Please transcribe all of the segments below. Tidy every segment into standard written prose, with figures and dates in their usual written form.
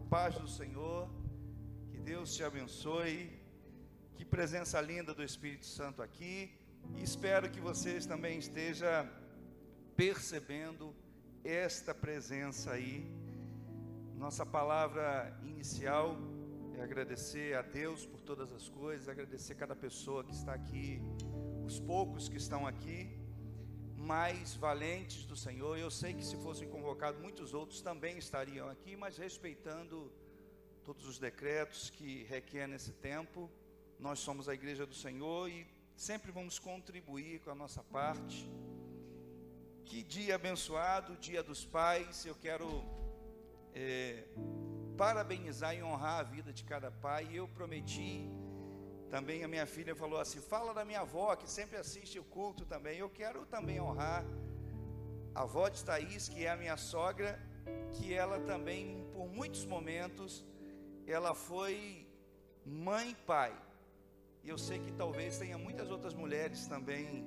paz do Senhor, que Deus te abençoe, que presença linda do Espírito Santo aqui, e espero que vocês também estejam percebendo esta presença aí. Nossa palavra inicial é agradecer a Deus por todas as coisas, agradecer cada pessoa que está aqui, os poucos que estão aqui, mais valentes do Senhor. Eu sei que se fossem convocados, muitos outros também estariam aqui, mas respeitando todos os decretos que requerem esse tempo, nós somos a igreja do Senhor e sempre vamos contribuir com a nossa parte. Que dia abençoado, dia dos pais. Eu quero parabenizar e honrar a vida de cada pai. Eu prometi, também a minha filha falou assim, fala da minha avó, que sempre assiste o culto também. Eu quero também honrar a avó de Thaís, que é a minha sogra, que ela também, por muitos momentos, ela foi mãe e pai. E eu sei que talvez tenha muitas outras mulheres também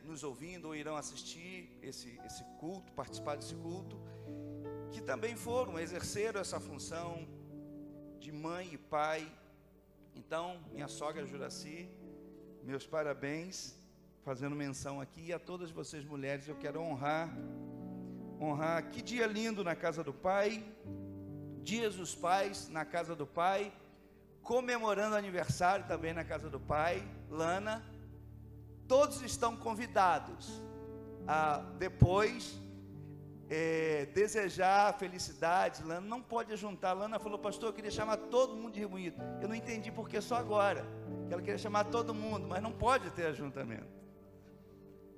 nos ouvindo ou irão assistir esse culto, participar desse culto, que também exerceram essa função de mãe e pai. Então, minha sogra Juraci, meus parabéns, fazendo menção aqui, e a todas vocês mulheres eu quero honrar. Que dia lindo na casa do pai, dias dos pais na casa do pai, comemorando aniversário também na casa do pai. Lana, todos estão convidados a depois desejar felicidades. Lana não pode juntar. Lana falou, pastor, eu queria chamar todo mundo de Rio Bonito. Eu não entendi porque só agora, que ela queria chamar todo mundo, mas não pode ter ajuntamento.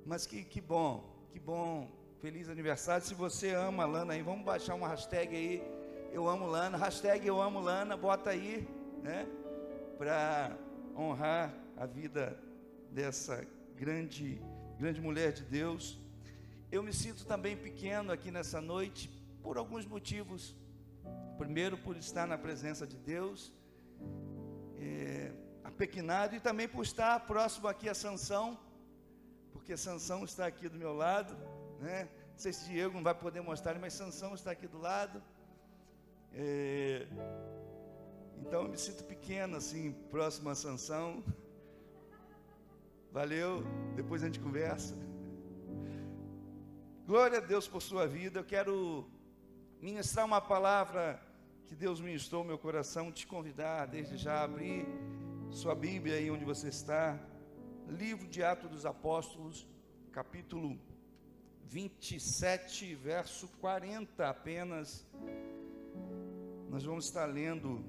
Mas que bom, feliz aniversário. Se você ama a Lana aí, vamos baixar uma hashtag aí, eu amo Lana, hashtag eu amo Lana, bota aí, né, para honrar a vida dessa grande mulher de Deus. Eu me sinto também pequeno aqui nessa noite, por alguns motivos. Primeiro, por estar na presença de Deus, apequenado, e também por estar próximo aqui a Sansão, porque Sansão está aqui do meu lado, né? Não sei se Diego não vai poder mostrar, mas Sansão está aqui do lado. Então eu me sinto pequeno assim, próximo a Sansão. Valeu, depois a gente conversa. Glória a Deus por sua vida. Eu quero ministrar uma palavra que Deus ministrou no meu coração, te convidar desde já a abrir sua Bíblia aí onde você está, livro de Atos dos Apóstolos, capítulo 27, verso 40 apenas. Nós vamos estar lendo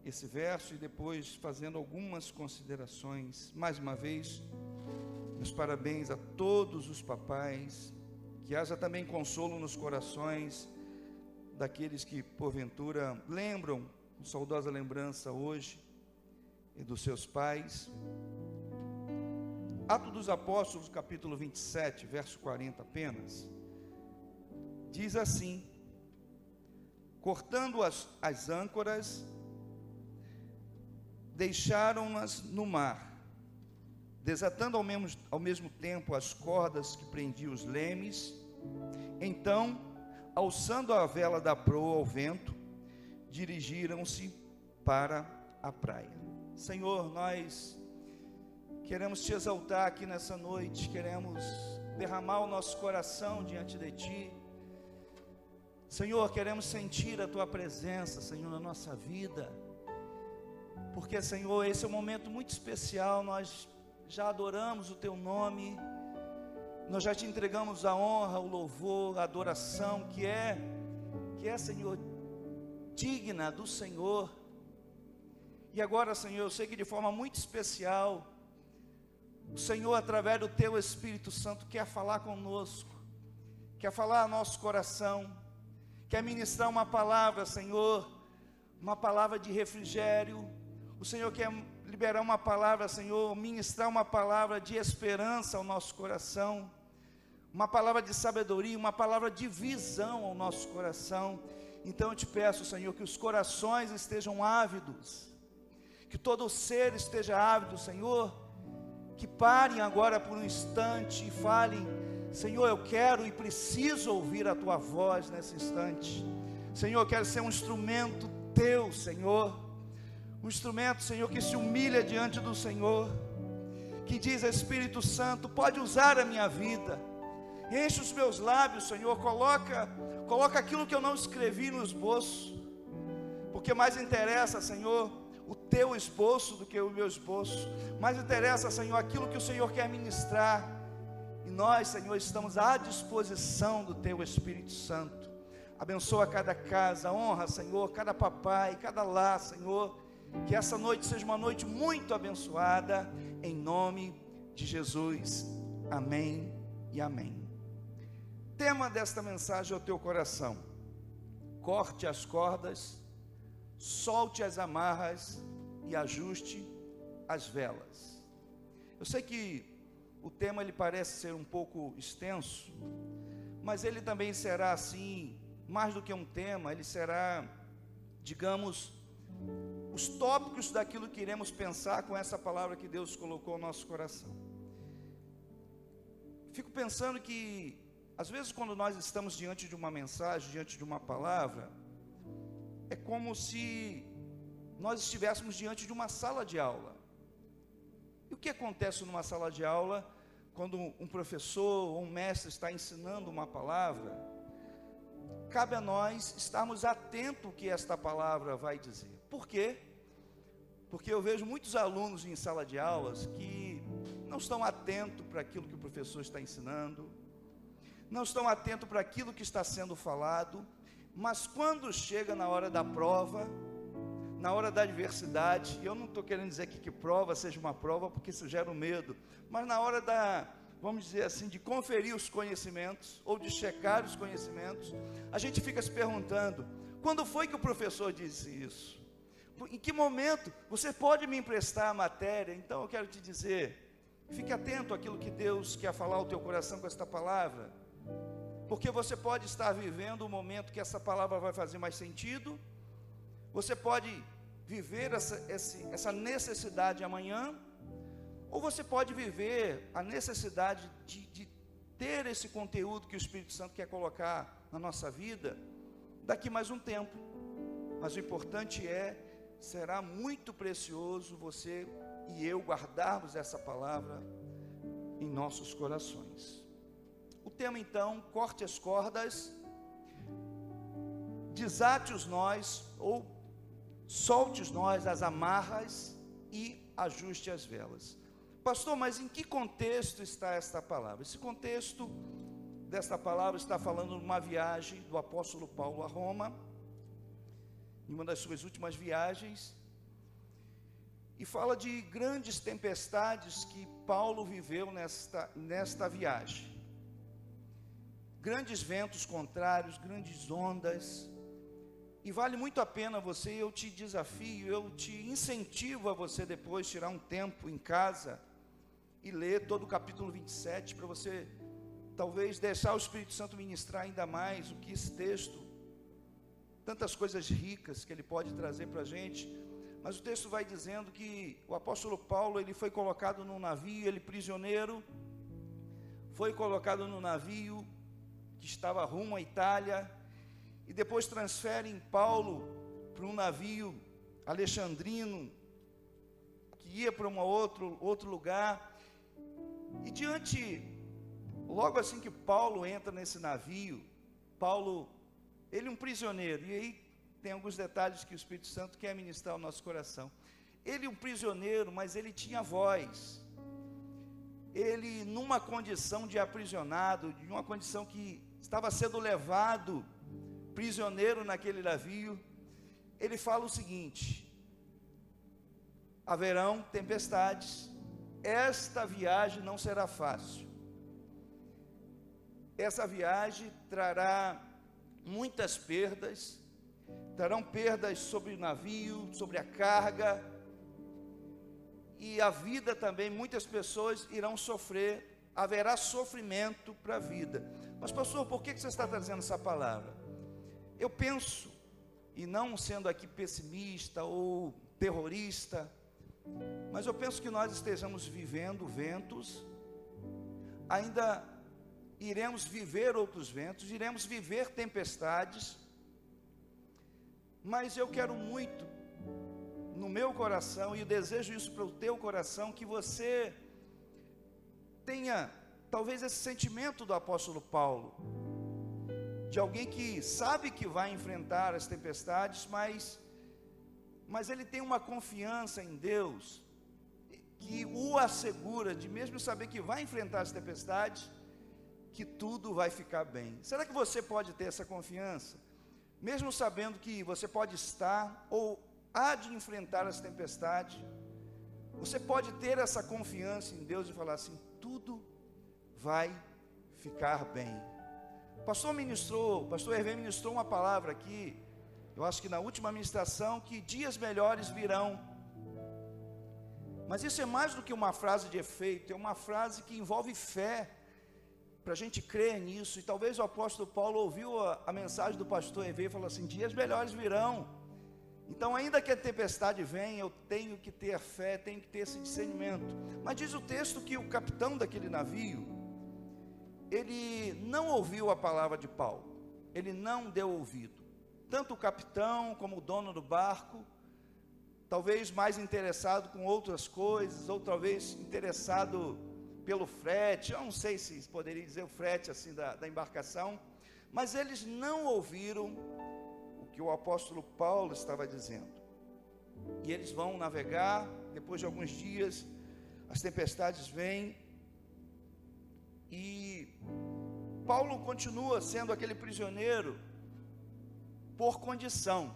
esse verso e depois fazendo algumas considerações. Mais uma vez, meus parabéns a todos os papais, que haja também consolo nos corações daqueles que porventura lembram, com saudosa lembrança hoje, e dos seus pais. Atos dos Apóstolos, capítulo 27, verso 40 apenas, diz assim: cortando as âncoras, deixaram-nas no mar, desatando ao mesmo tempo as cordas que prendiam os lemes. Então, alçando a vela da proa ao vento, dirigiram-se para a praia. Senhor, nós queremos te exaltar aqui nessa noite, queremos derramar o nosso coração diante de ti. Senhor, queremos sentir a tua presença, Senhor, na nossa vida, porque, Senhor, esse é um momento muito especial. Nós já adoramos o teu nome, nós já te entregamos a honra, o louvor, a adoração que é, Senhor, digna do Senhor. E agora, Senhor, eu sei que de forma muito especial, o Senhor, através do teu Espírito Santo, quer falar conosco, quer falar ao nosso coração, quer ministrar uma palavra, Senhor, uma palavra de refrigério. O Senhor quer liberar uma palavra, Senhor, ministrar uma palavra de esperança ao nosso coração, uma palavra de sabedoria, uma palavra de visão ao nosso coração. Então eu te peço, Senhor, que os corações estejam ávidos, que todo ser esteja ávido, Senhor, que parem agora por um instante e falem Senhor, eu quero e preciso ouvir a tua voz nesse instante. Senhor, eu quero ser um instrumento teu, Senhor. Um instrumento, Senhor, que se humilha diante do Senhor, que diz: Espírito Santo, pode usar a minha vida. Enche os meus lábios, Senhor. Coloca aquilo que eu não escrevi no esboço, porque mais interessa, Senhor, o teu esboço do que o meu esboço. Mais interessa, Senhor, aquilo que o Senhor quer ministrar. E nós, Senhor, estamos à disposição do teu Espírito Santo. Abençoa cada casa, honra, Senhor, cada papai, cada lar, Senhor. Que essa noite seja uma noite muito abençoada, em nome de Jesus. Amém e amém. Tema desta mensagem é o teu coração. Corte as cordas, solte as amarras e ajuste as velas. Eu sei que o tema ele parece ser um pouco extenso, mas ele também será assim, mais do que um tema, ele será, digamos, os tópicos daquilo que iremos pensar com essa palavra que Deus colocou no nosso coração. Fico pensando que, às vezes, quando nós estamos diante de uma mensagem, diante de uma palavra, é como se nós estivéssemos diante de uma sala de aula. E o que acontece numa sala de aula, quando um professor ou um mestre está ensinando uma palavra? Cabe a nós estarmos atentos ao que esta palavra vai dizer. Por quê? Porque eu vejo muitos alunos em sala de aulas que não estão atentos para aquilo que o professor está ensinando, não estão atentos para aquilo que está sendo falado, mas quando chega na hora da prova, na hora da adversidade, eu não estou querendo dizer que prova seja uma prova, porque isso gera um medo, mas na hora vamos dizer assim, de conferir os conhecimentos, ou de checar os conhecimentos, a gente fica se perguntando: quando foi que o professor disse isso? Em que momento? Você pode me emprestar a matéria? Então eu quero te dizer, fique atento àquilo que Deus quer falar ao teu coração com esta palavra, porque você pode estar vivendo um momento que essa palavra vai fazer mais sentido, você pode viver essa necessidade amanhã, ou você pode viver a necessidade de ter esse conteúdo que o Espírito Santo quer colocar na nossa vida daqui mais um tempo. Mas o importante será muito precioso você e eu guardarmos essa palavra em nossos corações. O tema então: corte as cordas, desate os nós, ou solte os nós, as amarras, e ajuste as velas. Pastor, mas em que contexto está esta palavra? Esse contexto desta palavra está falando de uma viagem do apóstolo Paulo a Roma, em uma das suas últimas viagens, e fala de grandes tempestades que Paulo viveu nesta viagem. Grandes ventos contrários, grandes ondas, e vale muito a pena você, eu te desafio, eu te incentivo a você depois tirar um tempo em casa e ler todo o capítulo 27, para você talvez deixar o Espírito Santo ministrar ainda mais o que esse texto, tantas coisas ricas que ele pode trazer para a gente. Mas o texto vai dizendo que o apóstolo Paulo, ele foi colocado num navio, ele prisioneiro, foi colocado no navio que estava rumo à Itália, e depois transferem Paulo para um navio alexandrino, que ia para outro lugar, e logo assim que Paulo entra nesse navio, Paulo, ele é um prisioneiro, e aí tem alguns detalhes que o Espírito Santo quer ministrar ao nosso coração. Ele é um prisioneiro, mas ele tinha voz. Ele, numa condição de aprisionado, de uma condição que estava sendo levado prisioneiro naquele navio, ele fala o seguinte: haverão tempestades, esta viagem não será fácil, essa viagem trará muitas perdas, terão perdas sobre o navio, sobre a carga, e a vida também, muitas pessoas irão sofrer, haverá sofrimento para a vida. Mas pastor, por que você está trazendo essa palavra? Eu penso, e não sendo aqui pessimista ou terrorista, mas eu penso que nós estejamos vivendo ventos ainda iremos viver outros ventos, iremos viver tempestades, mas eu quero muito, no meu coração, e eu desejo isso para o teu coração, que você tenha, talvez, esse sentimento do apóstolo Paulo, de alguém que sabe que vai enfrentar as tempestades, mas ele tem uma confiança em Deus, que o assegura de mesmo saber que vai enfrentar as tempestades, que tudo vai ficar bem. Será que você pode ter essa confiança? Mesmo sabendo que você pode estar ou há de enfrentar as tempestades, você pode ter essa confiança em Deus e falar assim: tudo vai ficar bem. O pastor Hervé ministrou uma palavra aqui, eu acho que na última ministração, que dias melhores virão. Mas isso é mais do que uma frase de efeito, é uma frase que envolve fé, para a gente crer nisso. E talvez o apóstolo Paulo ouviu a mensagem do pastor Hervé e falou assim: dias melhores virão. Então, ainda que a tempestade venha, eu tenho que ter fé, tenho que ter esse discernimento. Mas diz o texto que o capitão daquele navio, ele não ouviu a palavra de Paulo, ele não deu ouvido. Tanto o capitão como o dono do barco, talvez mais interessado com outras coisas, ou talvez interessado pelo frete, eu não sei se poderia dizer o frete assim da embarcação, mas eles não ouviram o que o apóstolo Paulo estava dizendo. E eles vão navegar, depois de alguns dias, as tempestades vêm, e Paulo continua sendo aquele prisioneiro por condição,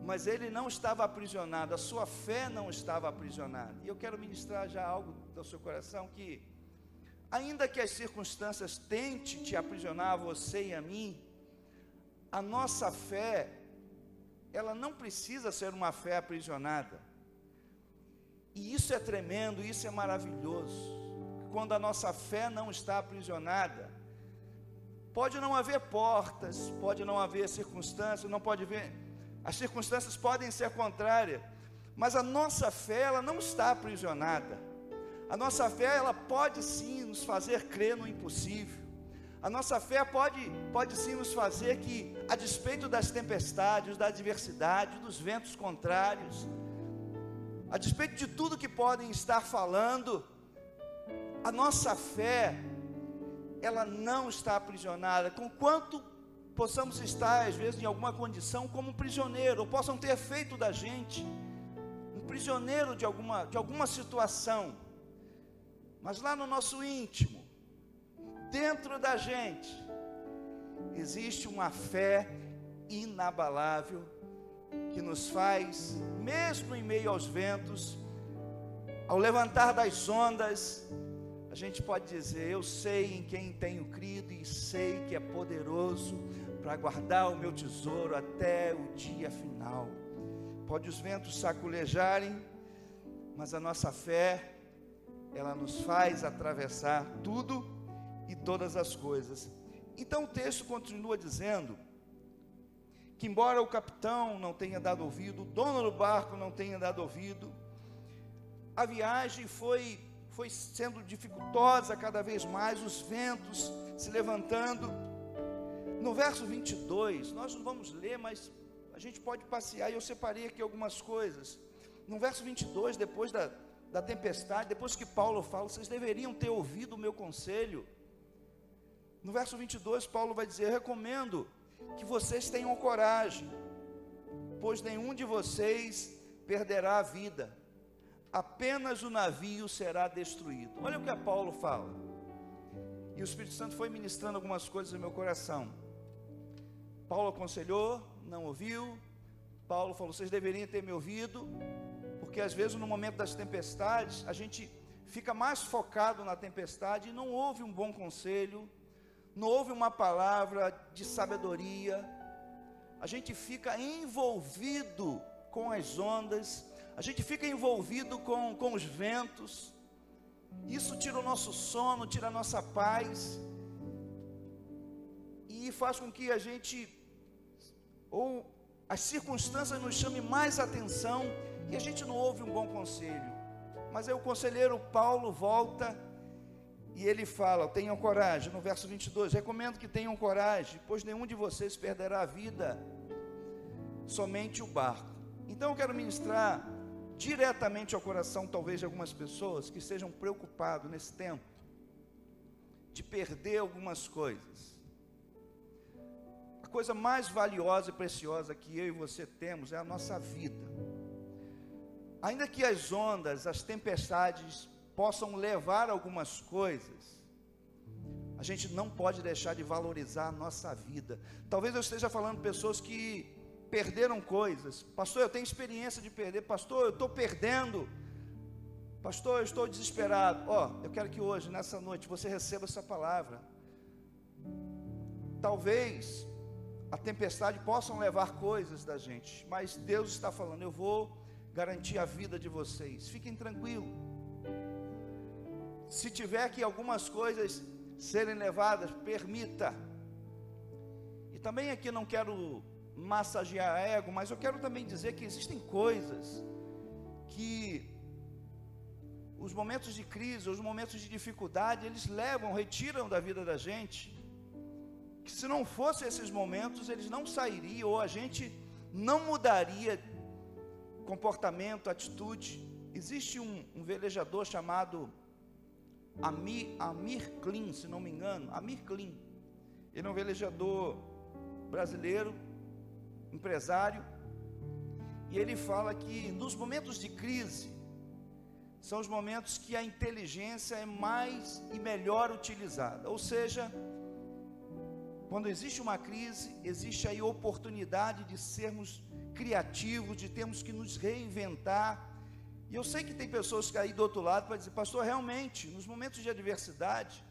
mas ele não estava aprisionado, a sua fé não estava aprisionada. E eu quero ministrar já algo do seu coração, que ainda que as circunstâncias tentem te aprisionar, a você e a mim, a nossa fé, ela não precisa ser uma fé aprisionada. E isso é tremendo, isso é maravilhoso. Quando a nossa fé não está aprisionada, pode não haver portas, pode não haver circunstâncias, não pode ver, as circunstâncias podem ser contrárias, mas a nossa fé, ela não está aprisionada. A nossa fé, ela pode sim nos fazer crer no impossível. A nossa fé pode sim nos fazer que, a despeito das tempestades, da adversidade, dos ventos contrários, a despeito de tudo que podem estar falando, a nossa fé, ela não está aprisionada. Conquanto possamos estar, às vezes, em alguma condição como um prisioneiro, ou possam ter feito da gente um prisioneiro de alguma situação, mas lá no nosso íntimo, dentro da gente, existe uma fé inabalável, que nos faz, mesmo em meio aos ventos, ao levantar das ondas, a gente pode dizer: eu sei em quem tenho crido e sei que é poderoso para guardar o meu tesouro até o dia final. Pode os ventos saculejarem, mas a nossa fé, ela nos faz atravessar tudo e todas as coisas. Então o texto continua dizendo que, embora o capitão não tenha dado ouvido, o dono do barco não tenha dado ouvido, a viagem foi sendo dificultosa cada vez mais, os ventos se levantando. No verso 22, nós não vamos ler, mas a gente pode passear, e eu separei aqui algumas coisas. No verso 22, depois da tempestade, depois que Paulo fala: vocês deveriam ter ouvido o meu conselho. No verso 22, Paulo vai dizer: eu recomendo que vocês tenham coragem, pois nenhum de vocês perderá a vida, apenas o navio será destruído. Olha o que a Paulo fala. E o Espírito Santo foi ministrando algumas coisas no meu coração. Paulo aconselhou, não ouviu. Paulo falou: vocês deveriam ter me ouvido, porque às vezes no momento das tempestades, a gente fica mais focado na tempestade e não ouve um bom conselho, não ouve uma palavra de sabedoria. A gente fica envolvido com as ondas, a gente fica envolvido com os ventos. Isso tira o nosso sono, tira a nossa paz, e faz com que a gente, ou as circunstâncias, nos chame mais atenção, e a gente não ouve um bom conselho. Mas aí o conselheiro Paulo volta E ele fala, tenham coragem, no verso 22, recomendo que tenham coragem, pois nenhum de vocês perderá a vida, somente o barco. Então eu quero ministrar diretamente ao coração, talvez, de algumas pessoas que estejam preocupados nesse tempo, de perder algumas coisas. A coisa mais valiosa e preciosa que eu e você temos é a nossa vida. Ainda que as ondas, as tempestades possam levar algumas coisas, a gente não pode deixar de valorizar a nossa vida. Talvez eu esteja falando de pessoas que perderam coisas. Pastor, eu tenho experiência de perder. Pastor, eu estou perdendo. Pastor, eu estou desesperado. Eu quero que hoje, nessa noite, você receba essa palavra. Talvez a tempestade possam levar coisas da gente, mas Deus está falando, eu vou garantir a vida de vocês. Fiquem tranquilos. Se tiver que algumas coisas serem levadas, permita. E também aqui não quero massagear ego, mas eu quero também dizer que existem coisas que os momentos de crise, os momentos de dificuldade, eles levam, retiram da vida da gente, que se não fossem esses momentos, eles não sairiam, ou a gente não mudaria comportamento, atitude. Existe um velejador chamado Amir Klin, se não me engano, Amir Klin. Ele é um velejador brasileiro, empresário, e ele fala que nos momentos de crise são os momentos que a inteligência é mais e melhor utilizada. Ou seja, quando existe uma crise, existe aí oportunidade de sermos criativos, de termos que nos reinventar. E eu sei que tem pessoas que aí do outro lado para dizer, pastor, realmente, nos momentos de adversidade,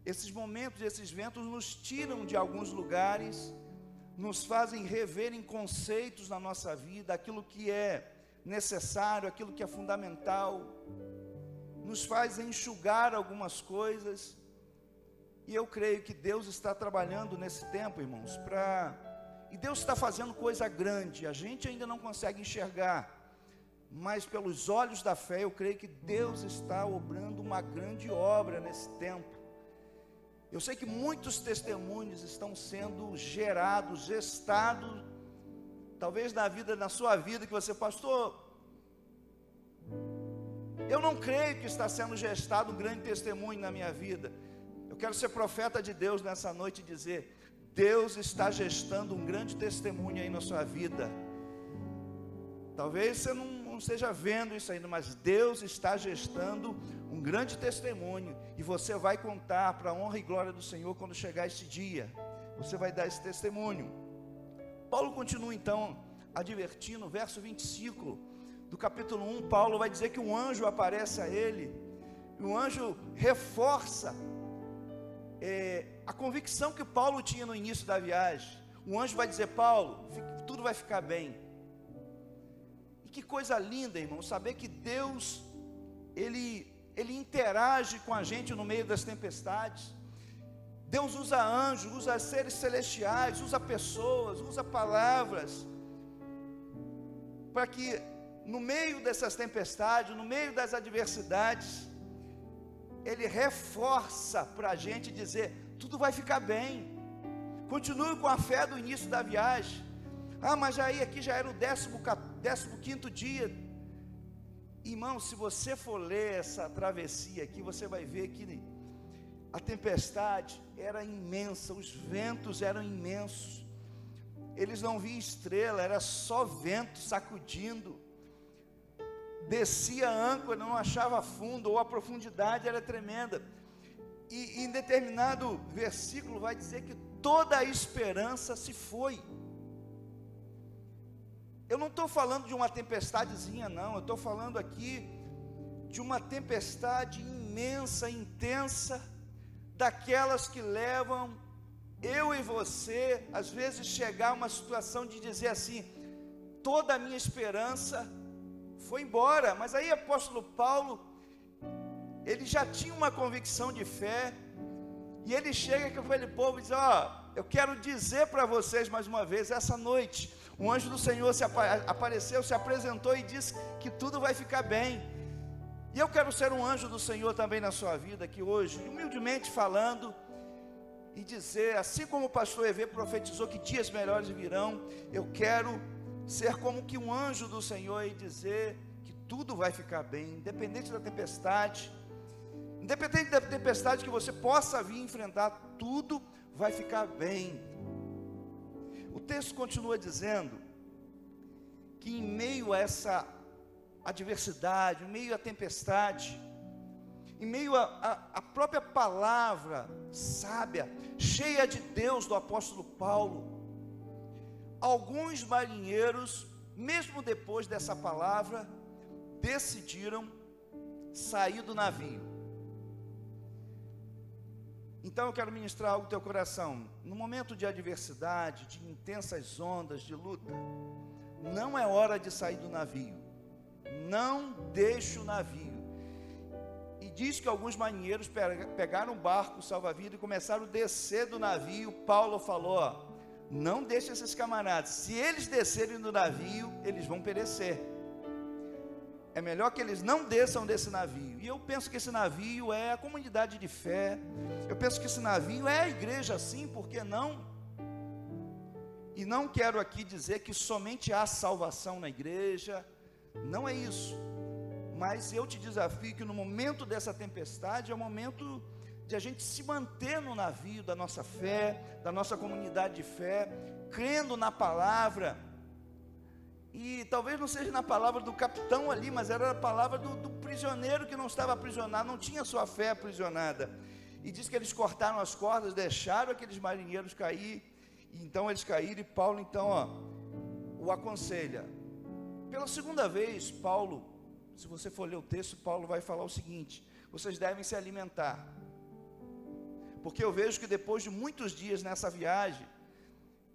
esses momentos, esses ventos nos tiram de alguns lugares, nos fazem rever em conceitos na nossa vida, aquilo que é necessário, aquilo que é fundamental, nos faz enxugar algumas coisas. E eu creio que Deus está trabalhando nesse tempo, irmãos, e Deus está fazendo coisa grande, a gente ainda não consegue enxergar, mas pelos olhos da fé, eu creio que Deus está obrando uma grande obra nesse tempo. Eu sei que muitos testemunhos estão sendo gerados, gestados, talvez na sua vida, que você, pastor, eu não creio que está sendo gestado um grande testemunho na minha vida. Eu quero ser profeta de Deus nessa noite e dizer, Deus está gestando um grande testemunho aí na sua vida. Talvez você não esteja vendo isso ainda, mas Deus está gestando um grande testemunho, e você vai contar para a honra e glória do Senhor quando chegar esse dia. Você vai dar esse testemunho. Paulo continua então advertindo, verso 25 do capítulo 1, Paulo vai dizer que um anjo aparece a ele, e o anjo reforça a convicção que Paulo tinha no início da viagem. O anjo vai dizer, Paulo, tudo vai ficar bem. E que coisa linda, irmão, saber que Deus, Ele interage com a gente no meio das tempestades. Deus usa anjos, usa seres celestiais, usa pessoas, usa palavras, para que no meio dessas tempestades, no meio das adversidades, Ele reforça para a gente dizer, tudo vai ficar bem. Continue com a fé do início da viagem. Mas aí aqui já era o 15º dia. Irmão, se você for ler essa travessia aqui, você vai ver que a tempestade era imensa, os ventos eram imensos, eles não viam estrela, era só vento sacudindo, descia a âncora, não achava fundo, ou a profundidade era tremenda, e em determinado versículo vai dizer que toda a esperança se foi. Eu não estou falando de uma tempestadezinha não, eu estou falando aqui de uma tempestade imensa, intensa, daquelas que levam eu e você, às vezes, chegar a uma situação de dizer assim, toda a minha esperança foi embora. Mas aí o apóstolo Paulo, ele já tinha uma convicção de fé, e ele chega com aquele povo e diz, eu quero dizer para vocês mais uma vez, essa noite, um anjo do Senhor apareceu, se apresentou e disse que tudo vai ficar bem. E eu quero ser um anjo do Senhor também na sua vida aqui hoje, humildemente falando, e dizer, assim como o pastor Evê profetizou que dias melhores virão, eu quero ser como que um anjo do Senhor e dizer que tudo vai ficar bem, independente da tempestade que você possa vir enfrentar, tudo vai ficar bem. O texto continua dizendo que em meio a essa adversidade, em meio à tempestade, em meio à própria palavra sábia, cheia de Deus do apóstolo Paulo, alguns marinheiros, mesmo depois dessa palavra, decidiram sair do navio. Então eu quero ministrar algo no teu coração. No momento de adversidade, de intensas ondas, de luta, não é hora de sair do navio. Não deixe o navio. E diz que alguns marinheiros pegaram um barco salva-vida e começaram a descer do navio. Paulo falou, ó, não deixe esses camaradas, se eles descerem do navio, eles vão perecer. É melhor que eles não desçam desse navio. E eu penso que esse navio é a comunidade de fé. Eu penso que esse navio é a igreja, sim, por que não? E não quero aqui dizer que somente há salvação na igreja, não é isso. Mas eu te desafio que no momento dessa tempestade é o momento de a gente se manter no navio da nossa fé, da nossa comunidade de fé, crendo na palavra. E talvez não seja na palavra do capitão ali, mas era a palavra do prisioneiro que não estava aprisionado, não tinha sua fé aprisionada. E diz que eles cortaram as cordas, deixaram aqueles marinheiros cair, e então eles caíram, e Paulo então, ó, o aconselha. Pela segunda vez, Paulo, se você for ler o texto, Paulo vai falar o seguinte: vocês devem se alimentar, porque eu vejo que depois de muitos dias nessa viagem,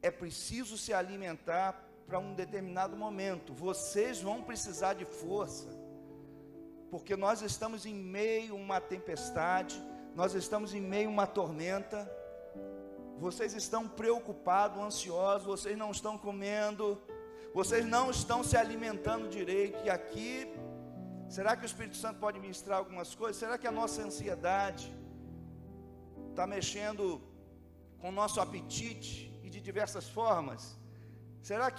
é preciso se alimentar para um determinado momento. Vocês vão precisar de força, porque nós estamos em meio a uma tempestade, nós estamos em meio a uma tormenta, vocês estão preocupados, ansiosos, vocês não estão comendo, vocês não estão se alimentando direito, e aqui, será que o Espírito Santo pode ministrar algumas coisas? Será que a nossa ansiedade está mexendo com o nosso apetite, e de diversas formas? Será o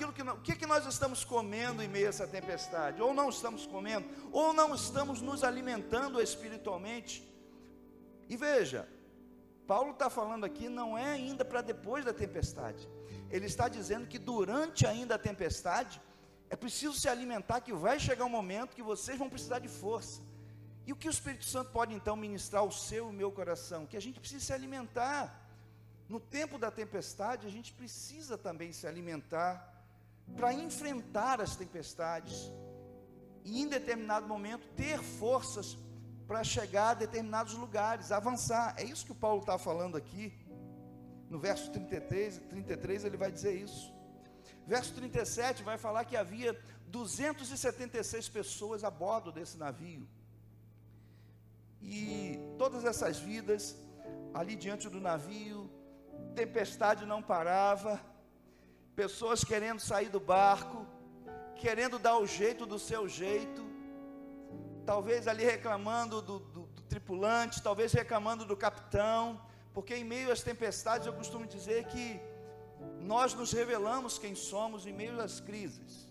que nós estamos comendo em meio a essa tempestade? Ou não estamos comendo, ou não estamos nos alimentando espiritualmente? E veja, Paulo está falando aqui, não é ainda para depois da tempestade. Ele está dizendo que durante ainda a tempestade, é preciso se alimentar, que vai chegar um momento que vocês vão precisar de força. E o que o Espírito Santo pode então ministrar ao seu e ao meu coração? Que a gente precisa se alimentar. No tempo da tempestade, a gente precisa também se alimentar para enfrentar as tempestades e em determinado momento ter forças para chegar a determinados lugares, avançar. É isso que o Paulo está falando aqui. No verso 33 ele vai dizer isso. Verso 37 vai falar que havia 276 pessoas a bordo desse navio. E todas essas vidas ali diante do navio, tempestade não parava, pessoas querendo sair do barco, querendo dar o jeito do seu jeito, talvez ali reclamando do tripulante, talvez reclamando do capitão, porque em meio às tempestades eu costumo dizer que nós nos revelamos quem somos em meio às crises.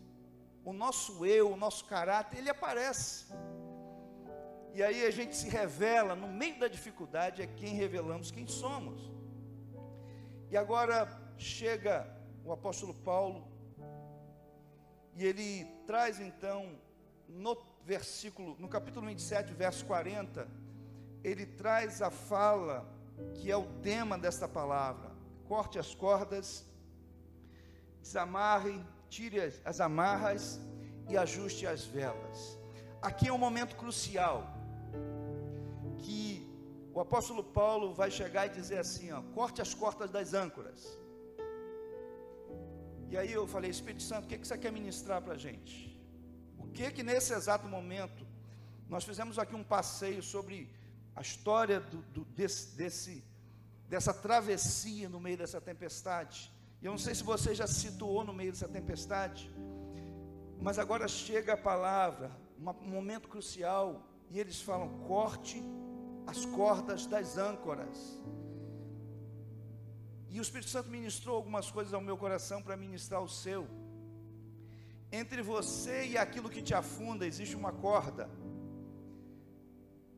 O nosso eu, o nosso caráter, ele aparece. E aí a gente se revela, no meio da dificuldade é quem revelamos quem somos. E agora chega o apóstolo Paulo, e ele traz então, no capítulo 27, verso 40, ele traz a fala, que é o tema desta palavra: corte as cordas, desamarre, tire as amarras e ajuste as velas. Aqui é um momento crucial, que o apóstolo Paulo vai chegar e dizer assim, ó, corte as cordas das âncoras. E aí eu falei, Espírito Santo, o que você quer ministrar para a gente? O que nesse exato momento, nós fizemos aqui um passeio sobre a história dessa travessia no meio dessa tempestade. E eu não sei se você já se situou no meio dessa tempestade, mas agora chega a palavra, um momento crucial, e eles falam: corte as cordas das âncoras. E o Espírito Santo ministrou algumas coisas ao meu coração para ministrar o seu. Entre você e aquilo que te afunda existe uma corda.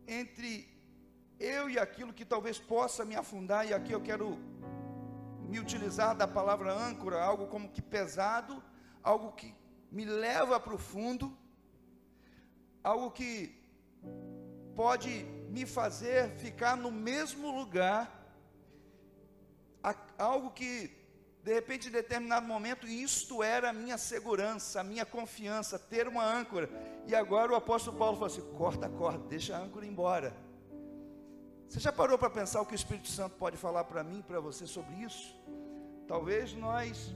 Entre eu e aquilo que talvez possa me afundar, e aqui eu quero me utilizar da palavra âncora, algo como que pesado, algo que me leva para o fundo, algo que pode me fazer ficar no mesmo lugar, algo que de repente em determinado momento isto era a minha segurança, a minha confiança, ter uma âncora. E agora o apóstolo Paulo falou assim: corta a corda, deixa a âncora embora. Você já parou para pensar o que o Espírito Santo pode falar para mim, para você sobre isso? Talvez nós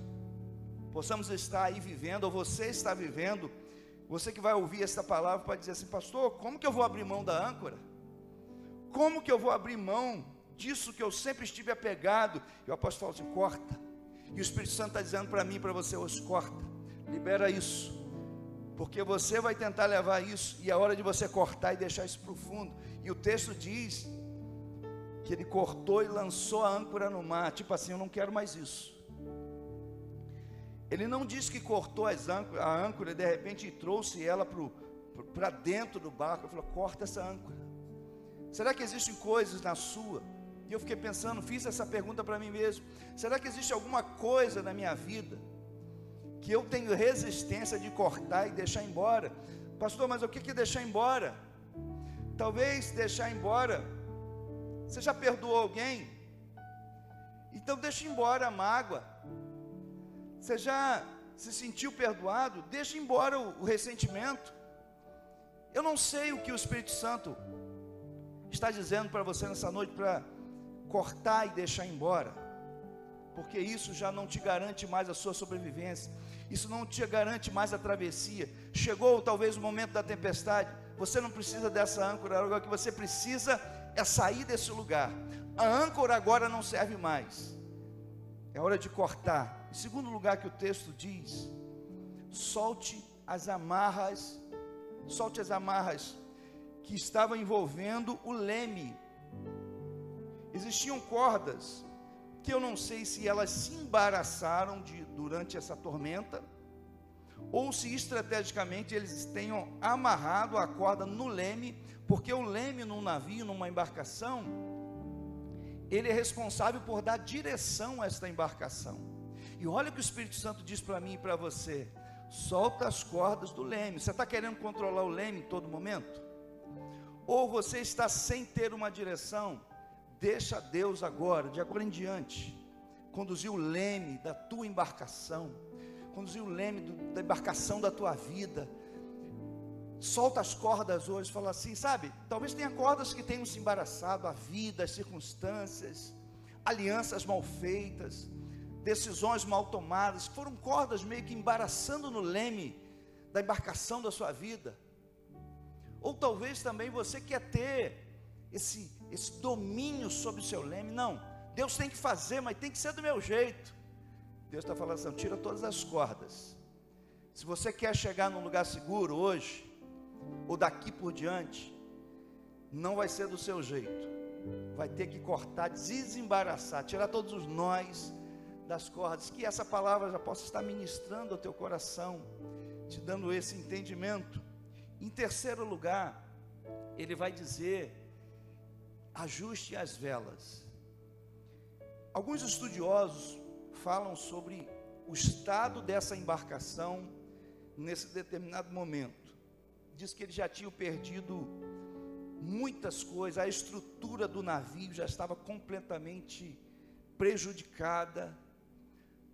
possamos estar aí vivendo, ou você está vivendo, você que vai ouvir essa palavra pode dizer assim: pastor, como que eu vou abrir mão da âncora? Como que eu vou abrir mão disso que eu sempre estive apegado? E o apóstolo fala assim: corta. E o Espírito Santo está dizendo para mim e para você hoje: corta, libera isso, porque você vai tentar levar isso, e é hora de você cortar e deixar isso para o fundo. E o texto diz que ele cortou e lançou a âncora no mar, tipo assim: eu não quero mais isso. Ele não diz que cortou a âncora e de repente trouxe ela para dentro do barco. Ele falou: corta essa âncora. Será que existem coisas na sua? E eu fiquei pensando, fiz essa pergunta para mim mesmo: será que existe alguma coisa na minha vida que eu tenho resistência de cortar e deixar embora? Pastor, mas o que é deixar embora? Talvez deixar embora, você já perdoou alguém? Então deixa embora a mágoa. Você já se sentiu perdoado? Deixa embora o ressentimento. Eu não sei o que o Espírito Santo está dizendo para você nessa noite, para cortar e deixar embora, porque isso já não te garante mais a sua sobrevivência, isso não te garante mais a travessia. Chegou talvez o momento da tempestade, você não precisa dessa âncora, agora o que você precisa é sair desse lugar. A âncora agora não serve mais, é hora de cortar. Em segundo lugar, que o texto diz: solte as amarras que estavam envolvendo o leme. Existiam cordas que eu não sei se elas se embaraçaram durante essa tormenta, ou se estrategicamente eles tenham amarrado a corda no leme, porque o leme num navio, numa embarcação, ele é responsável por dar direção a esta embarcação. E olha o que o Espírito Santo diz para mim e para você: solta as cordas do leme. Você está querendo controlar o leme em todo momento? Ou você está sem ter uma direção? Deixa Deus agora, de agora em diante, conduzir o leme da tua embarcação, conduzir o leme da embarcação da tua vida. Solta as cordas hoje, fala assim, sabe, talvez tenha cordas que tenham se embaraçado, a vida, as circunstâncias, alianças mal feitas, decisões mal tomadas, que foram cordas meio que embaraçando no leme da embarcação da sua vida. Ou talvez também você quer ter esse domínio sobre o seu leme. Não, Deus tem que fazer, mas tem que ser do meu jeito. Deus está falando assim: tira todas as cordas. Se você quer chegar num lugar seguro hoje, ou daqui por diante, não vai ser do seu jeito. Vai ter que cortar, desembaraçar, tirar todos os nós das cordas. Que essa palavra já possa estar ministrando ao teu coração, te dando esse entendimento. Em terceiro lugar, ele vai dizer: ajuste as velas. Alguns estudiosos falam sobre o estado dessa embarcação nesse determinado momento. Diz que eles já tinham perdido muitas coisas, a estrutura do navio já estava completamente prejudicada,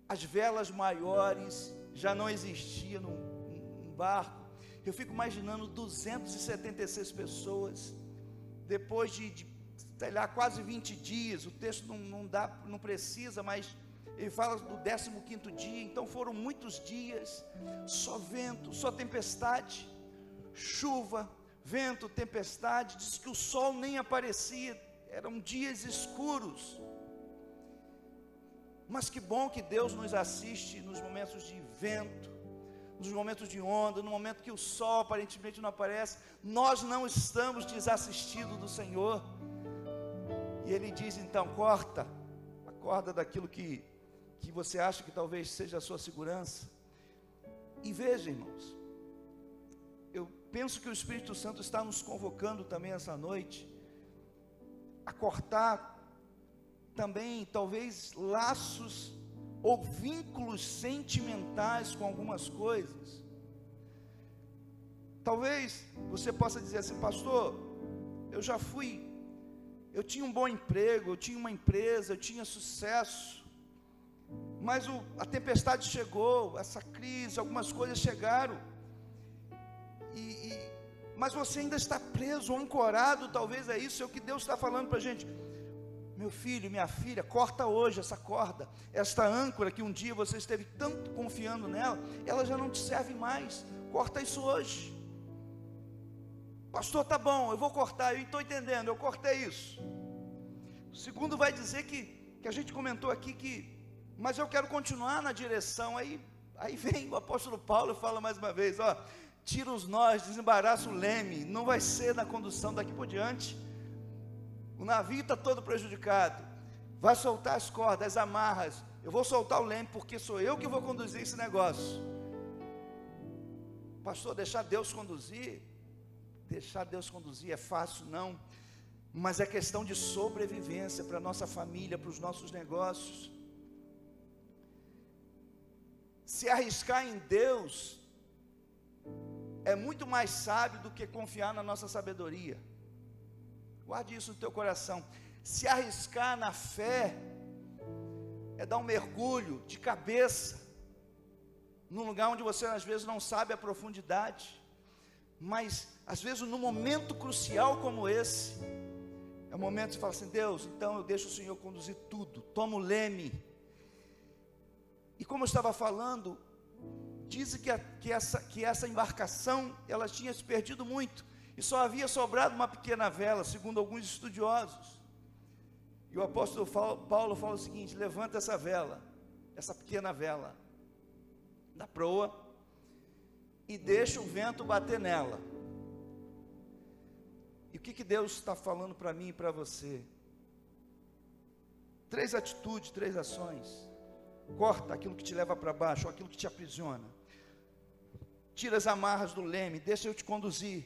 as velas maiores já não existiam no barco. Eu fico imaginando 276 pessoas, depois de sei lá, quase 20 dias, o texto não precisa, mas ele fala do 15º dia, então foram muitos dias, só vento, só tempestade, chuva, vento, tempestade. Diz que o sol nem aparecia, eram dias escuros. Mas que bom que Deus nos assiste nos momentos de vento, nos momentos de onda, no momento que o sol aparentemente não aparece, nós não estamos desassistidos do Senhor. E Ele diz então, acorda daquilo que você acha que talvez seja a sua segurança. E veja, irmãos, eu penso que o Espírito Santo está nos convocando também essa noite, a cortar também, talvez, laços ou vínculos sentimentais com algumas coisas. Talvez você possa dizer assim, pastor, eu tinha um bom emprego, eu tinha uma empresa, eu tinha sucesso, mas a tempestade chegou, essa crise, algumas coisas chegaram, mas você ainda está preso, ancorado, talvez é isso, é o que Deus está falando para a gente. Meu filho, minha filha, corta hoje essa corda, esta âncora que um dia você esteve tanto confiando nela, ela já não te serve mais, corta isso hoje. Pastor, tá bom, eu vou cortar, eu estou entendendo, eu cortei isso. O segundo vai dizer que a gente comentou aqui mas eu quero continuar na direção, aí vem o apóstolo Paulo e fala mais uma vez, tira os nós, desembaraça o leme, não vai ser na condução daqui por diante, o navio está todo prejudicado, vai soltar as cordas, as amarras, eu vou soltar o leme, porque sou eu que vou conduzir esse negócio. Pastor, deixar Deus conduzir é fácil? Não, mas é questão de sobrevivência para a nossa família, para os nossos negócios. Se arriscar em Deus é muito mais sábio do que confiar na nossa sabedoria. Guarde isso no teu coração. Se arriscar na fé é dar um mergulho de cabeça num lugar onde você às vezes não sabe a profundidade, mas às vezes num momento crucial como esse, é o momento de falar assim, Deus, então eu deixo o Senhor conduzir tudo, toma o leme. E como eu estava falando, dizem que essa embarcação, ela tinha se perdido muito, e só havia sobrado uma pequena vela, segundo alguns estudiosos. E o apóstolo Paulo fala o seguinte, levanta essa vela, essa pequena vela, da proa, e deixa o vento bater nela. E o que Deus está falando para mim e para você? 3 atitudes, 3 ações. Corta aquilo que te leva para baixo, ou aquilo que te aprisiona. Tira as amarras do leme, deixa eu te conduzir.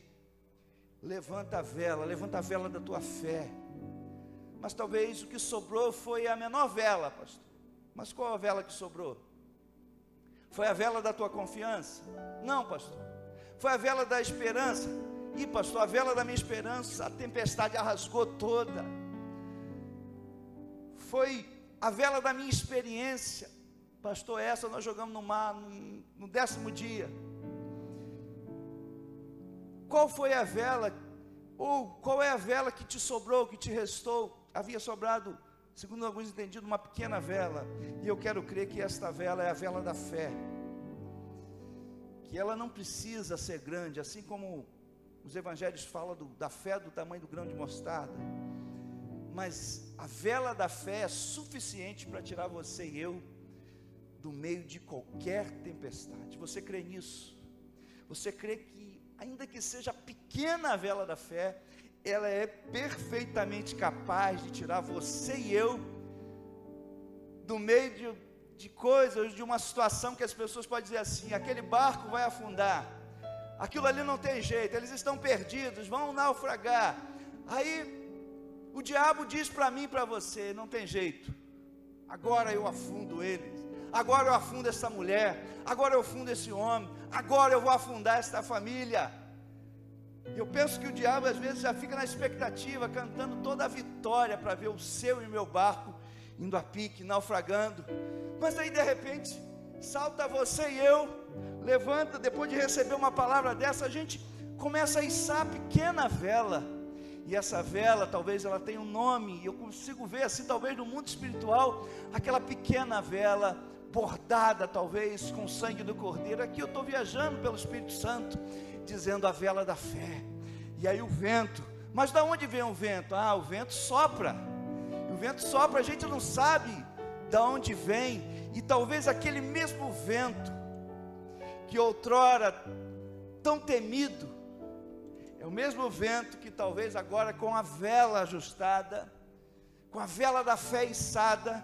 Levanta a vela da tua fé. Mas talvez o que sobrou foi a menor vela, pastor. Mas qual a vela que sobrou? Foi a vela da tua confiança? Não, pastor. Foi a vela da esperança? Ih, pastor, a vela da minha esperança, a tempestade a rasgou toda. Foi a vela da minha experiência, pastor, essa nós jogamos no mar, no 10º dia. Qual foi a vela, ou qual é a vela que te sobrou, que te restou? Havia sobrado, segundo alguns entendidos, uma pequena vela, e eu quero crer que esta vela é a vela da fé, que ela não precisa ser grande, assim como os evangelhos falam da fé do tamanho do grão de mostarda, mas a vela da fé é suficiente para tirar você e eu do meio de qualquer tempestade. Você crê nisso? Você crê que, ainda que seja pequena a vela da fé, ela é perfeitamente capaz de tirar você e eu do meio de coisas, de uma situação que as pessoas podem dizer assim, aquele barco vai afundar, aquilo ali não tem jeito, eles estão perdidos, vão naufragar. Aí o diabo diz para mim e para você, não tem jeito, agora eu afundo eles, agora eu afundo essa mulher, agora eu afundo esse homem, agora eu vou afundar esta família. Eu penso que o diabo às vezes já fica na expectativa, cantando toda a vitória para ver o seu e o meu barco indo a pique, naufragando. Mas aí de repente salta você e eu, levanta, depois de receber uma palavra dessa, a gente começa a içar a pequena vela. E essa vela, talvez ela tenha um nome, e eu consigo ver assim, talvez no mundo espiritual, aquela pequena vela, bordada talvez com o sangue do Cordeiro. Aqui eu estou viajando pelo Espírito Santo, dizendo a vela da fé. E aí o vento, mas da onde vem o vento? O vento sopra, o vento sopra, a gente não sabe da onde vem, e talvez aquele mesmo vento que outrora tão temido, é o mesmo vento que talvez agora, com a vela ajustada, com a vela da fé içada,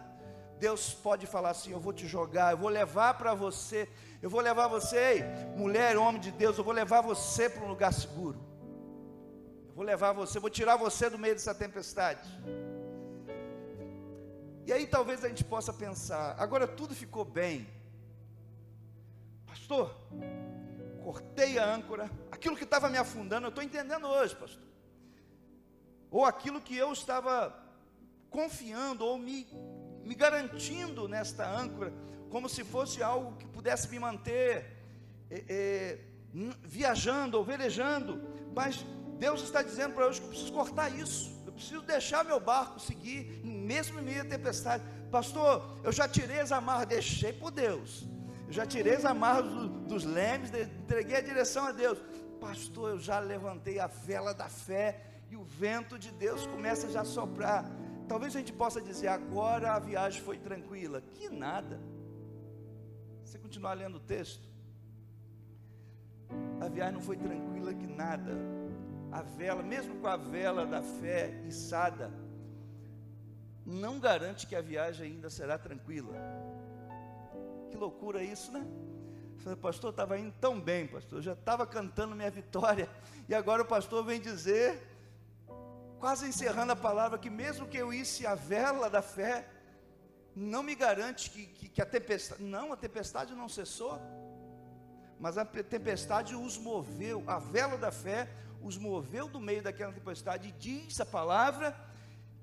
Deus pode falar assim: eu vou te jogar, eu vou levar para você, eu vou levar você, ei, mulher, homem de Deus, eu vou levar você para um lugar seguro, eu vou levar você, vou tirar você do meio dessa tempestade. E aí talvez a gente possa pensar: agora tudo ficou bem, pastor, cortei a âncora, aquilo que estava me afundando, eu estou entendendo hoje, pastor, ou aquilo que eu estava confiando, ou me garantindo nesta âncora, como se fosse algo que pudesse me manter viajando ou velejando, mas Deus está dizendo para hoje que eu preciso cortar isso, eu preciso deixar meu barco seguir, mesmo em meio à tempestade. Pastor, eu já tirei as amarras, deixei por Deus, eu já tirei as amarras dos lemes, entreguei a direção a Deus. Pastor, eu já levantei a vela da fé, e o vento de Deus começa já a soprar. Talvez a gente possa dizer: agora a viagem foi tranquila. Que nada. Você continuar lendo o texto, a viagem não foi tranquila que nada. A vela, mesmo com a vela da fé içada, não garante que a viagem ainda será tranquila. Que loucura isso, né? Falei: pastor, estava indo tão bem, pastor, eu já estava cantando minha vitória, e agora o pastor vem dizer, quase encerrando a palavra, que mesmo que eu isse a vela da fé, não me garante que a tempestade, não, a tempestade não cessou, mas a tempestade os moveu, a vela da fé os moveu do meio daquela tempestade, e diz a palavra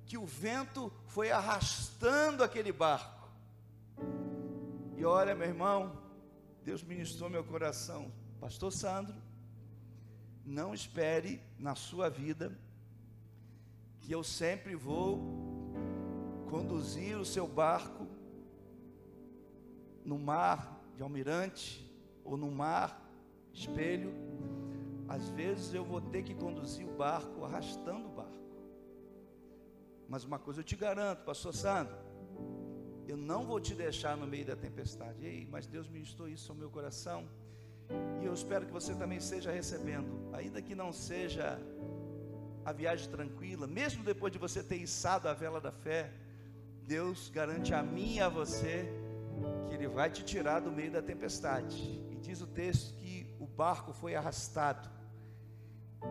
que o vento foi arrastando aquele barco. E olha, meu irmão, Deus ministrou meu coração: pastor Sandro, não espere na sua vida que eu sempre vou conduzir o seu barco no mar de Almirante, ou no mar Espelho. Às vezes eu vou ter que conduzir o barco, arrastando o barco. Mas uma coisa eu te garanto, pastor Sandro, eu não vou te deixar no meio da tempestade. Ei, mas Deus ministrou isso ao meu coração, e eu espero que você também esteja recebendo, ainda que não seja a viagem tranquila, mesmo depois de você ter içado a vela da fé, Deus garante a mim e a você que Ele vai te tirar do meio da tempestade. E diz o texto que o barco foi arrastado,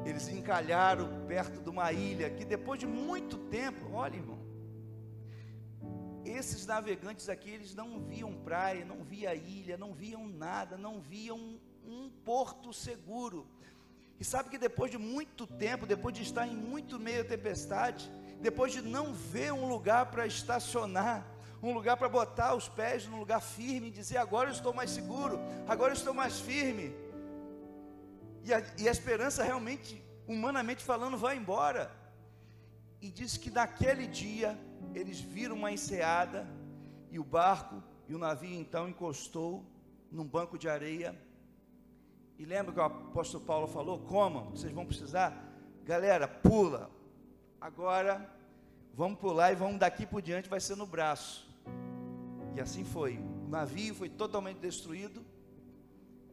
eles encalharam perto de uma ilha, que depois de muito tempo, olha, irmão, esses navegantes aqui, eles não viam praia, não via ilha, não viam nada, não viam um porto seguro. E sabe que depois de muito tempo, depois de estar em muito meio à tempestade, depois de não ver um lugar para estacionar, um lugar para botar os pés num lugar firme, e dizer: agora eu estou mais seguro, agora eu estou mais firme, e a esperança realmente, humanamente falando, vai embora. E diz que naquele dia eles viram uma enseada, e o barco e o navio então encostou num banco de areia. E lembra que o apóstolo Paulo falou: comam, vocês vão precisar, galera, pula, agora vamos pular, e vamos daqui por diante, vai ser no braço. E assim foi, o navio foi totalmente destruído,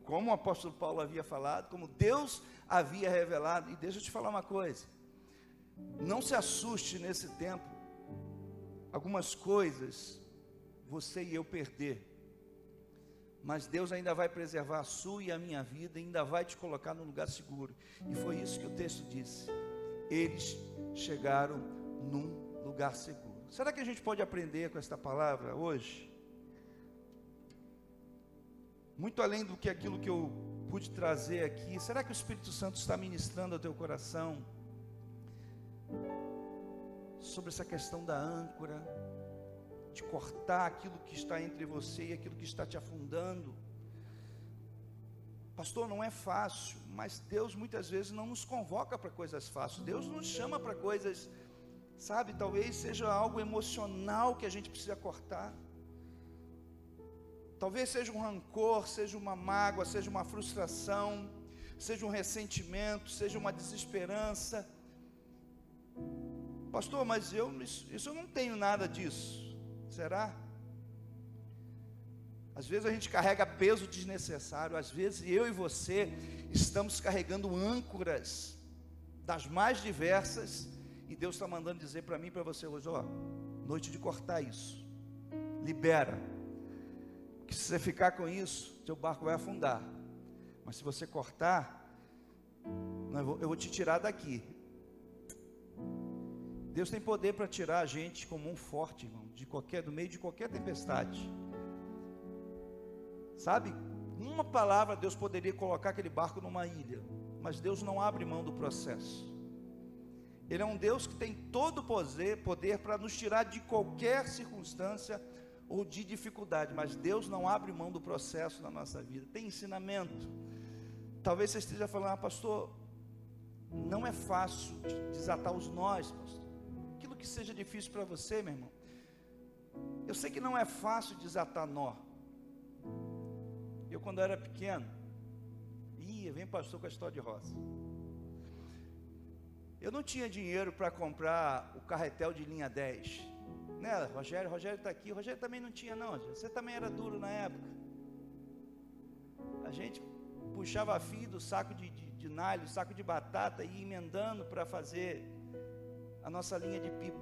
como o apóstolo Paulo havia falado, como Deus havia revelado. E deixa eu te falar uma coisa, não se assuste nesse tempo, algumas coisas você e eu perder, mas Deus ainda vai preservar a sua e a minha vida, ainda vai te colocar num lugar seguro. E foi isso que o texto disse: eles chegaram num lugar seguro. Será que a gente pode aprender com esta palavra hoje? Muito além do que aquilo que eu pude trazer aqui, será que o Espírito Santo está ministrando ao teu coração sobre essa questão da âncora, de cortar aquilo que está entre você e aquilo que está te afundando? Pastor, não é fácil, mas Deus muitas vezes não nos convoca para coisas fáceis. Deus nos chama para coisas, sabe, talvez seja algo emocional que a gente precisa cortar. Talvez seja um rancor, seja uma mágoa, seja uma frustração, seja um ressentimento, seja uma desesperança. Pastor, mas eu não tenho nada disso. Será? Às vezes a gente carrega peso desnecessário, às vezes eu e você estamos carregando âncoras das mais diversas, e Deus está mandando dizer para mim e para você hoje, ó, noite de cortar isso, libera, que se você ficar com isso, seu barco vai afundar, mas se você cortar, eu vou te tirar daqui. Deus tem poder para tirar a gente como um forte, irmão, do meio de qualquer tempestade. Sabe? Uma palavra Deus poderia colocar aquele barco numa ilha, mas Deus não abre mão do processo. Ele é um Deus que tem todo o poder para nos tirar de qualquer circunstância ou de dificuldade, mas Deus não abre mão do processo na nossa vida. Tem ensinamento. Talvez você esteja falando, pastor, não é fácil desatar os nós, pastor. Aquilo que seja difícil para você, meu irmão, eu sei que não é fácil desatar nó. Eu, quando era pequeno, vem pastor com a história de roça. Eu não tinha dinheiro para comprar o carretel de linha 10, né, Rogério está aqui. O Rogério também não tinha, não, Rogério. Você também era duro na época. A gente puxava fio do saco de nalho, saco de batata, e ia emendando para fazer a nossa linha de pipa.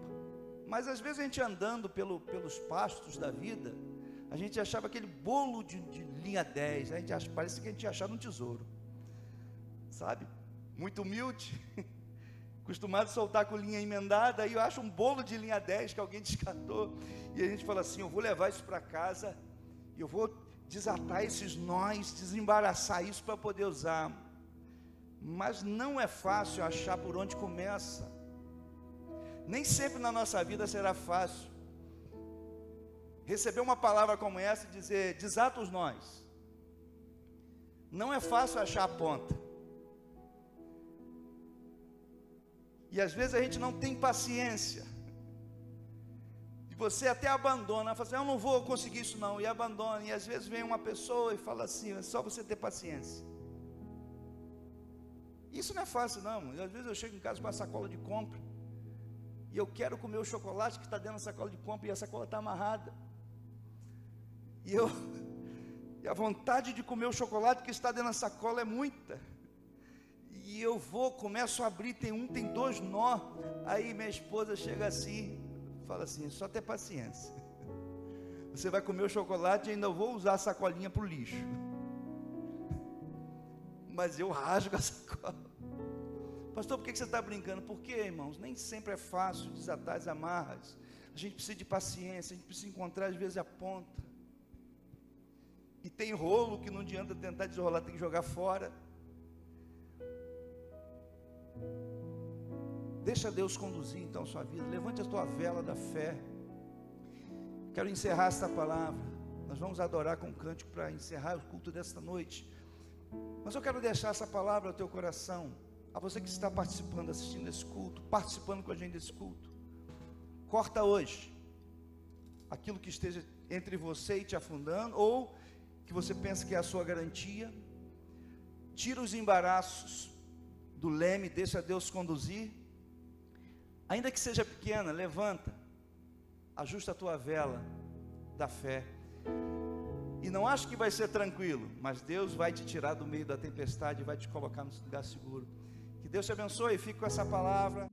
Mas às vezes a gente andando pelos pastos da vida, a gente achava aquele bolo de linha 10, parece que a gente tinha achado um tesouro, sabe? Muito humilde, acostumado a soltar com linha emendada, aí eu acho um bolo de linha 10 que alguém descartou, e a gente fala assim, eu vou levar isso para casa, eu vou desatar esses nós, desembaraçar isso para poder usar. Mas não é fácil achar por onde começa. Nem sempre na nossa vida será fácil receber uma palavra como essa e dizer, desata os nós. Não é fácil achar a ponta. E às vezes a gente não tem paciência. E você até abandona, fala assim, eu não vou conseguir isso não, e abandona. E às vezes vem uma pessoa e fala assim, é só você ter paciência. Isso não é fácil não. E às vezes eu chego em casa com a sacola de compra, e eu quero comer o chocolate que está dentro da sacola de compra, e a sacola está amarrada. E a vontade de comer o chocolate que está dentro da sacola é muita. E eu começo a abrir, tem 2 nó. Aí minha esposa chega assim, fala assim, só ter paciência. Você vai comer o chocolate e ainda vou usar a sacolinha para o lixo. Mas eu rasgo a sacola. Pastor, por que você está brincando? Porque, irmãos, nem sempre é fácil desatar as amarras. A gente precisa de paciência, a gente precisa encontrar às vezes a ponta. E tem rolo que não adianta tentar desenrolar, tem que jogar fora. Deixa Deus conduzir então sua vida. Levante a tua vela da fé. Quero encerrar esta palavra. Nós vamos adorar com um cântico para encerrar o culto desta noite. Mas eu quero deixar essa palavra ao teu coração. A você que está participando, assistindo esse culto, participando com a gente desse culto. Corta hoje aquilo que esteja entre você e te afundando, ou que você pensa que é a sua garantia. Tira os embaraços do leme, deixa Deus conduzir. Ainda que seja pequena, levanta, ajusta a tua vela da fé. E não acho que vai ser tranquilo, mas Deus vai te tirar do meio da tempestade e vai te colocar no lugar seguro. Que Deus te abençoe e fique com essa palavra.